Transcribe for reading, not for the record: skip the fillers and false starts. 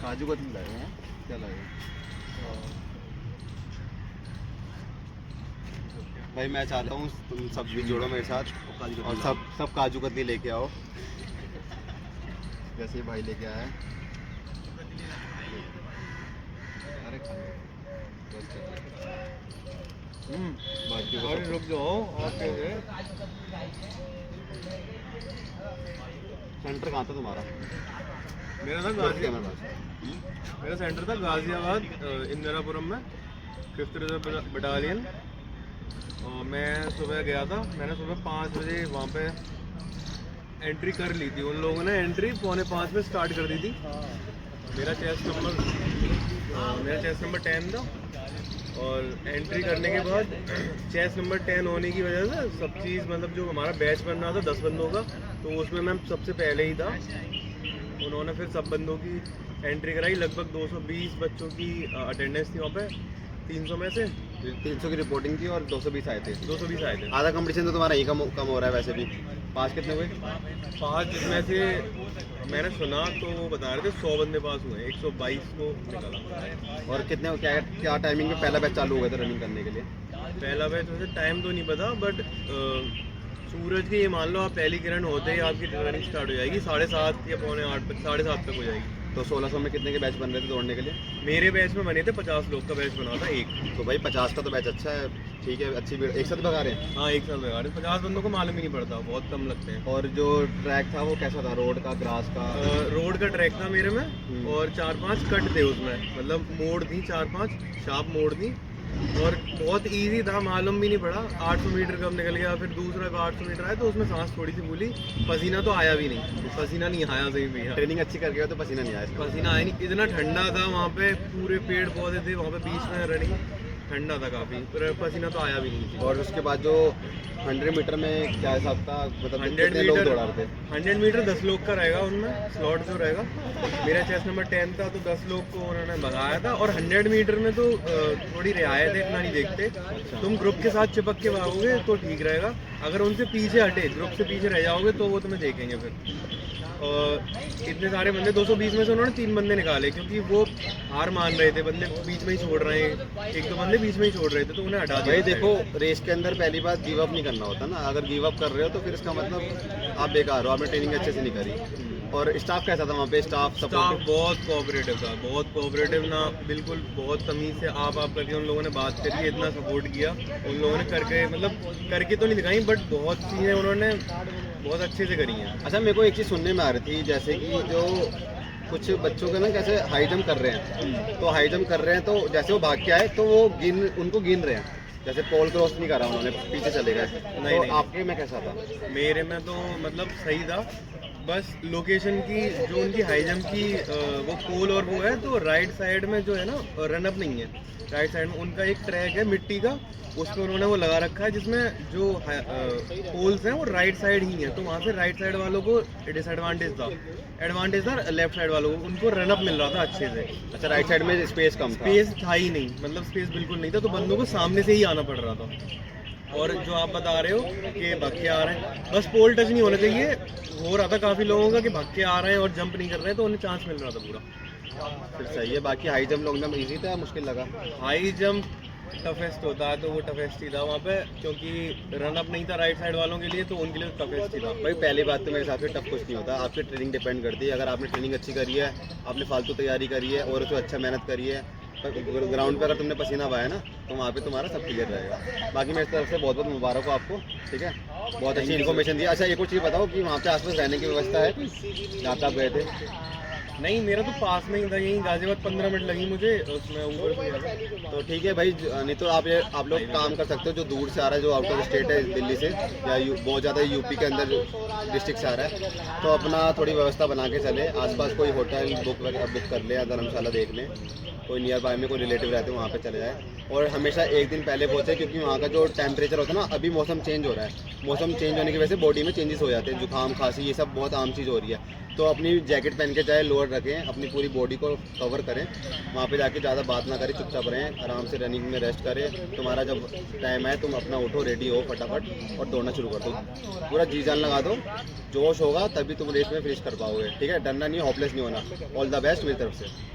काजू कतली लाए हैं, क्या लाए? भाई मैं चाहता हूँ तुम सब भी जोड़ो मेरे साथ और सब काजू कतली लेके आओ, जैसे भाई लेके आया है। अरे अरे रुक जाओ, सेंटर कहाँ था तुम्हारा? मेरा था मेरा सेंटर था गाजियाबाद इंदिरापुरम में, 5th रिजर्व बटालियन। और मैं सुबह गया था, मैंने सुबह 5 बजे वहाँ पे एंट्री कर ली थी। उन लोगों ने एंट्री 4:45 में स्टार्ट कर दी थी। मेरा चेस्ट नंबर 10 था और एंट्री करने के बाद चेस्ट नंबर 10 होने की वजह से सब चीज़, मतलब जो हमारा बैच बन रहा था 10 बंदों का, तो उसमें मैं सबसे पहले ही था। उन्होंने फिर सब बंदों की एंट्री कराई। लगभग 220 बच्चों की अटेंडेंस थी वहाँ पे, 300 में से 300 की रिपोर्टिंग की और 220 आए थे। 220 आए थे। आधा कंपटीशन तो तुम्हारा ही कम हो रहा है वैसे भी। पास कितने हुए? 5 जिसमें से मैंने सुना तो वो बता रहे थे 100 बंदे पास हुए, 122 को निकला। और कितने क्या टाइमिंग में पहला बैच चालू हुआ था रनिंग करने के लिए? पहला बैच वैसे टाइम तो नहीं पता, बट सूरज की ये मान लो आप पहली किरण होते ही आपकी रनिंग स्टार्ट हो जाएगी 7:30 या 7:45 तक, 7:30 तक हो जाएगी। तो 1600 में कितने के बैच बन रहे थे दौड़ने के लिए? मेरे बैच में बने थे 50 लोग का बैच बना था एक। तो भाई 50 का तो बैच अच्छा है, ठीक है, अच्छी भीड़ एक साथ भगा रहे हैं। हाँ, एक साथ भगा रहे हैं। 50 बंदों को मालूम ही नहीं पड़ता, बहुत कम लगते हैं। और जो ट्रैक था वो कैसा था? रोड का, ग्रास का? रोड का ट्रैक था मेरे में और 4-5 कट थे उसमें, मतलब मोड़ थी, 4-5 शार्प मोड़ थी और बहुत इजी था, मालूम भी नहीं पड़ा। 800 मीटर कब निकल गया, फिर दूसरा 800 मीटर आया तो उसमें सांस थोड़ी सी फूली, पसीना तो आया भी नहीं, पसीना नहीं आया सही भैया। ट्रेनिंग अच्छी कर गया तो पसीना नहीं आया? पसीना आया नहीं, इतना ठंडा था वहाँ पे, पूरे पेड़ पौधे थे वहाँ पे बीच में, रनिंग ठंडा था काफ़ी, पर पसीना तो आया भी नहीं। और उसके बाद जो 100 मीटर में क्या हिसाब था, मतलब कितने लोग दौड़ा रहे थे? 100 मीटर 10 लोग का रहेगा, उनमें स्लॉट जो रहेगा। मेरा चेस्ट नंबर 10 था तो 10 लोग को उन्होंने भगाया था। और 100 मीटर में तो थोड़ी रियायत है, इतना नहीं देखते। तुम ग्रुप के साथ चिपक के भागोगे तो ठीक रहेगा, अगर उनसे पीछे हटे, ग्रुप से पीछे रह जाओगे तो वो तुम्हें देखेंगे फिर। और इतने सारे बंदे, 220 में से उन्होंने 3 बंदे निकाले, क्योंकि वो हार मान रहे थे, बंदे बीच में ही छोड़ रहे हैं, 1-2 बंदे बीच में ही छोड़ रहे थे, तो उन्हें हटा दिया। भाई देखो, रेस के अंदर पहली बात गिव अप नहीं करना होता ना। अगर गिव अप कर रहे हो तो फिर इसका मतलब आप बेकार हो, आपने ट्रेनिंग अच्छे से नहीं करी। और स्टाफ कैसा था वहाँ पे? स्टाफ बहुत कोऑपरेटिव था, बहुत कोऑपरेटिव ना, बिल्कुल बहुत तमीज़ से आप करके उन लोगों ने बात करी, इतना सपोर्ट किया उन लोगों ने। करके मतलब करके तो नहीं दिखाई, बट बहुत चीज़ें उन्होंने बहुत अच्छे से करी हैं। अच्छा, मेरे को एक चीज़ सुनने में आ रही थी, जैसे कि जो कुछ बच्चों का ना कैसे हाई जंप कर रहे हैं, तो हाई जंप कर रहे हैं तो जैसे वो भाग के आए तो वो उनको गिन रहे हैं, जैसे पोल क्रॉस नहीं करा उन्होंने, पीछे चले गए। नहीं, तो आपके में कैसा था? मेरे में तो मतलब सही था, बस लोकेशन की जो उनकी हाई जंप की वो पोल और वो है, तो राइट साइड में जो है ना रनअप नहीं है, राइट साइड में उनका एक ट्रैक है मिट्टी का, उस पर उन्होंने वो लगा रखा है, जिसमें जो पोल्स हैं वो राइट साइड ही हैं, तो वहाँ से राइट साइड वालों को डिसएडवांटेज था, एडवांटेज था लेफ्ट साइड वालों को, उनको रनअप मिल रहा था अच्छे से। अच्छा, राइट साइड में स्पेस कम था? स्पेस था ही नहीं, मतलब स्पेस बिल्कुल नहीं था, तो बंदों को सामने से ही आना पड़ रहा था। और जो आप बता रहे हो कि भाग के आ रहे हैं, बस पोल टच नहीं होना चाहिए। हो रहा था काफ़ी लोगों का कि भाग के आ रहे हैं और जंप नहीं कर रहे हैं, तो उन्हें चांस मिल रहा था पूरा। फिर सही है। बाकी high jump long jump easy था या मुश्किल लगा? हाई जंप टफेस्ट होता है, तो वो टफेस्ट ही था वहाँ पे, क्योंकि रन अप नहीं था राइट साइड वालों के लिए, तो उनके लिए टफेस्ट ही था। भाई पहली बात तो मेरे हिसाब से टफ कुछ नहीं होता, आपकी ट्रेनिंग डिपेंड करती है। अगर आपने ट्रेनिंग अच्छी करी है, आपने फालतू तैयारी करी है और उसमें अच्छा मेहनत करी है, तो ग्राउंड पे अगर तुमने पसीना बहाया ना, तो वहाँ पे तुम्हारा सब क्लियर रहेगा। बाकी मेरी तरफ से बहुत बहुत मुबारक हो आपको, ठीक है, बहुत अच्छी इन्फॉर्मेशन दी। अच्छा, एक और चीज़ बताओ कि वहाँ पे आसपास रहने की व्यवस्था है जहाँ पे आप गए थे? नहीं, मेरा तो पास में ही था, यहीं गाजियाबाद 15 मिनट लगी मुझे, उसमें ऊपर से गया। तो ठीक है भाई, नहीं तो आप लोग काम कर सकते हो, जो दूर से आ रहा है, जो आउट ऑफ स्टेट है दिल्ली से या बहुत ज़्यादा यूपी के अंदर डिस्ट्रिक्ट से आ रहा है, तो अपना थोड़ी व्यवस्था बना के चले। आसपास कोई होटल बुक कर ले या धर्मशाला देख लें, कोई नियर बाय में कोई रिलेटिव रहते हैं वहाँ पे चले जाए। और हमेशा एक दिन पहले पहुँचे, क्योंकि वहाँ का जो टेम्परेचर होता है ना, अभी मौसम चेंज हो रहा है, मौसम चेंज होने की वजह से बॉडी में चेंजेस हो जाते हैं, जुकाम खांसी ये सब बहुत आम चीज़ हो रही है। तो अपनी जैकेट पहन के चाहे लोअर रखें, अपनी पूरी बॉडी को कवर करें, वहाँ पे जाके ज़्यादा बात ना करें, चुपचाप रहें, आराम से रनिंग में रेस्ट करें। तुम्हारा जब टाइम आए तुम अपना उठो, रेडी हो फटाफट और दौड़ना शुरू कर दो, पूरा जी जान लगा दो, जोश होगा तभी तुम रेस में फिनिश कर पाओगे। ठीक है, डरना नहीं, होपलेस नहीं होना। ऑल द बेस्ट मेरी तरफ से।